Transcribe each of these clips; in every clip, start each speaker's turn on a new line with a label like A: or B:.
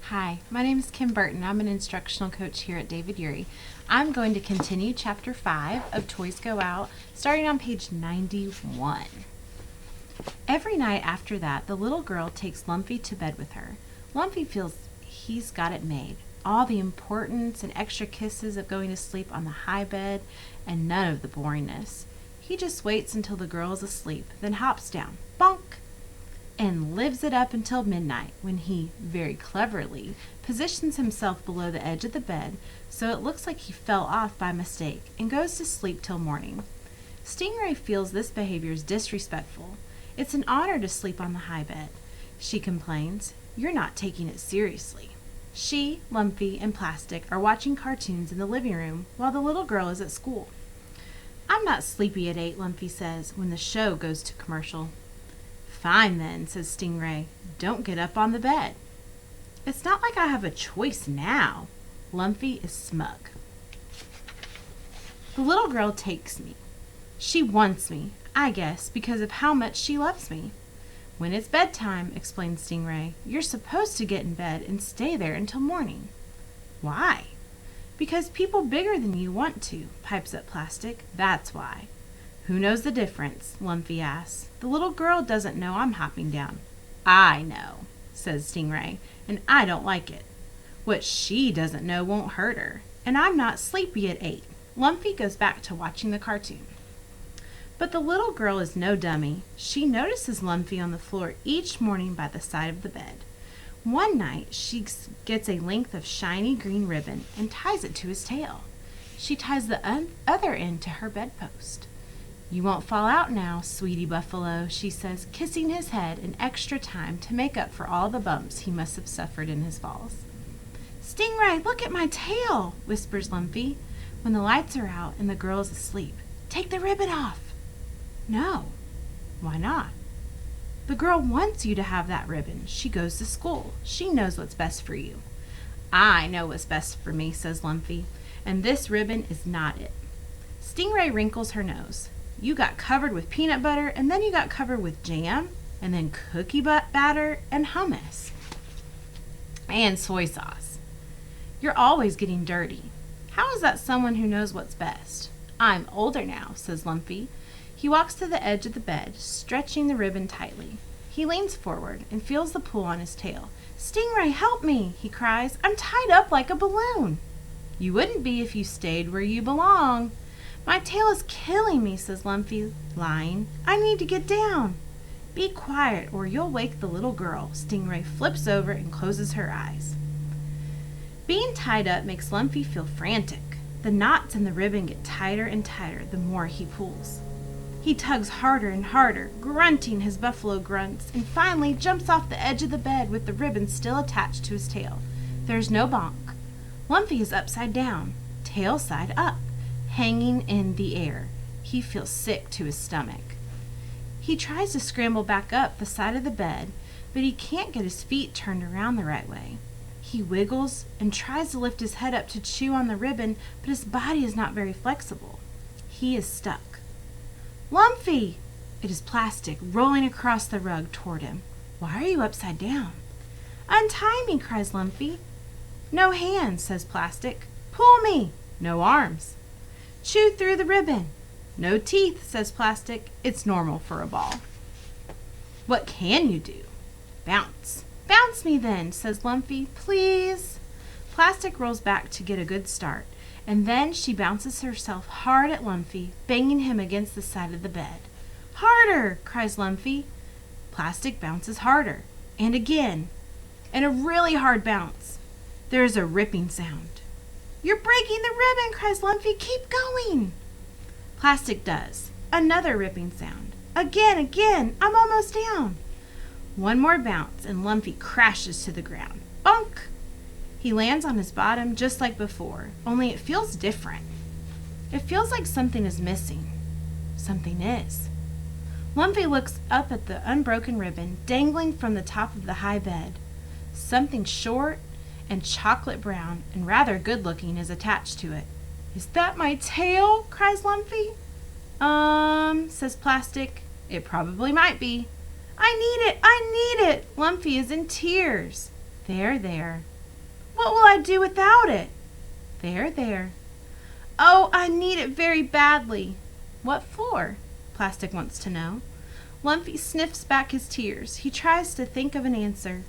A: Hi, my name is Kim Burton. I'm an instructional coach here at David Urey. I'm going to continue Chapter 5 of Toys Go Out, starting on page 91. Every night after that, the little girl takes Lumpy to bed with her. Lumpy feels he's got it made. All the importance and extra kisses of going to sleep on the high bed, and none of the boringness. He just waits until the girl is asleep, then hops down, bonk, and lives it up until midnight, when he, very cleverly, positions himself below the edge of the bed so it looks like he fell off by mistake, and goes to sleep till morning. Stingray feels this behavior is disrespectful. It's an honor to sleep on the high bed. She complains, "You're not taking it seriously." She, Lumpy, and Plastic are watching cartoons in the living room while the little girl is at school. "I'm not sleepy at 8, Lumpy says, when the show goes to commercial. "Fine then," says Stingray. "Don't get up on the bed." "It's not like I have a choice now." Lumpy is smug. "The little girl takes me. She wants me, I guess, because of how much she loves me." "When it's bedtime," explains Stingray, "you're supposed to get in bed and stay there until morning." "Why?" "Because people bigger than you want to," pipes up Plastic. "That's why." "Who knows the difference?" Lumpy asks. "The little girl doesn't know I'm hopping down." "I know," says Stingray, "and I don't like it. What she doesn't know won't hurt her, and I'm not sleepy at 8. Lumpy goes back to watching the cartoon. But the little girl is no dummy. She notices Lumpy on the floor each morning by the side of the bed. One night, she gets a length of shiny green ribbon and ties it to his tail. She ties the other end to her bedpost. "You won't fall out now, sweetie buffalo," she says, kissing his head an extra time to make up for all the bumps he must have suffered in his falls. "Stingray, look at my tail," whispers Lumpy, when the lights are out and the girl is asleep. "Take the ribbon off." "No." "Why not?" "The girl wants you to have that ribbon. She goes to school. She knows what's best for you." "I know what's best for me," says Lumpy, "and this ribbon is not it." Stingray wrinkles her nose. "You got covered with peanut butter, and then you got covered with jam, and then cookie batter and hummus. And soy sauce. You're always getting dirty. How is that someone who knows what's best?" "I'm older now," says Lumpy. He walks to the edge of the bed, stretching the ribbon tightly. He leans forward and feels the pull on his tail. "Stingray, help me," he cries. "I'm tied up like a balloon." "You wouldn't be if you stayed where you belong." "My tail is killing me," says Lumpy, lying. "I need to get down." "Be quiet or you'll wake the little girl." Stingray flips over and closes her eyes. Being tied up makes Lumpy feel frantic. The knots in the ribbon get tighter and tighter the more he pulls. He tugs harder and harder, grunting his buffalo grunts, and finally jumps off the edge of the bed with the ribbon still attached to his tail. There's no bonk. Lumpy is upside down, tail side up, hanging in the air. He feels sick to his stomach. He tries to scramble back up the side of the bed, but he can't get his feet turned around the right way. He wiggles and tries to lift his head up to chew on the ribbon, but his body is not very flexible. He is stuck. "Lumpy!" It is Plastic, rolling across the rug toward him. "Why are you upside down?" "Untie me," cries Lumpy. "No hands," says Plastic. "Pull me." "No arms." "Chew through the ribbon." "No teeth," says Plastic. "It's normal for a ball." "What can you do?" "Bounce." "Bounce me then," says Lumpy. "Please." Plastic rolls back to get a good start, and then she bounces herself hard at Lumpy, banging him against the side of the bed. "Harder!" cries Lumpy. Plastic bounces harder, and again, and a really hard bounce. There is a ripping sound. "You're breaking the ribbon," cries Lumpy. "Keep going." Plastic does. Another ripping sound. Again, I'm almost down. One more bounce, and Lumpy crashes to the ground. Bonk! He lands on his bottom just like before, only it feels different. It feels like something is missing. Something is. Lumpy looks up at the unbroken ribbon dangling from the top of the high bed. Something short and chocolate brown and rather good looking is attached to it. "Is that my tail?" cries Lumpy. Says Plastic. "It probably might be." I need it! Lumpy is in tears. There. What will I do without it? There, there. Oh, I need it very badly. What for? Plastic wants to know. Lumpy sniffs back his tears. He tries to think of an answer.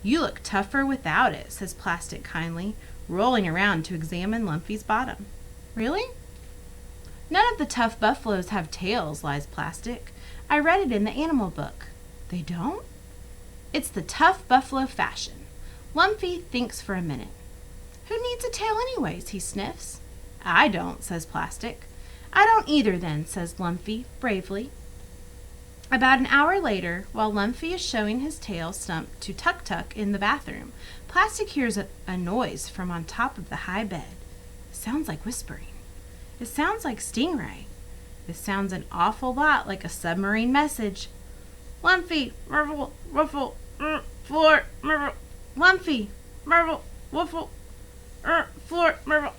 A: You look tougher without it, says Plastic kindly, rolling around to examine Lumpy's bottom. Really? None of the tough buffaloes have tails, lies Plastic. I read it in the animal book. They don't? It's the tough buffalo fashion. Lumpy thinks for a minute. Who needs a tail anyways, he sniffs. I don't, says Plastic. I don't either then, says Lumpy bravely. About an hour later, while Lumpy is showing his tail stump to Tuk Tuk in the bathroom, Plastic hears a noise from on top of the high bed. It sounds like whispering. It sounds like Stingray. It sounds an awful lot like a submarine message. Lumpy, Merville, Ruffle, floor, Merville. Lumpy, Merville, Wuffle, floor, Merville.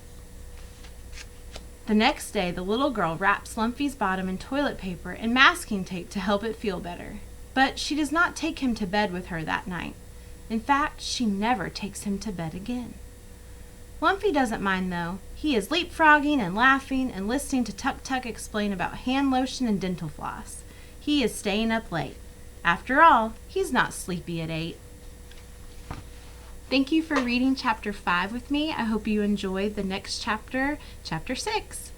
A: The next day, the little girl wraps Lumpy's bottom in toilet paper and masking tape to help it feel better. But she does not take him to bed with her that night. In fact, she never takes him to bed again. Lumpy doesn't mind, though. He is leapfrogging and laughing and listening to Tuk Tuk explain about hand lotion and dental floss. He is staying up late. After all, he's not sleepy at 8. Thank you for reading Chapter 5 with me. I hope you enjoyed the next chapter, Chapter 6.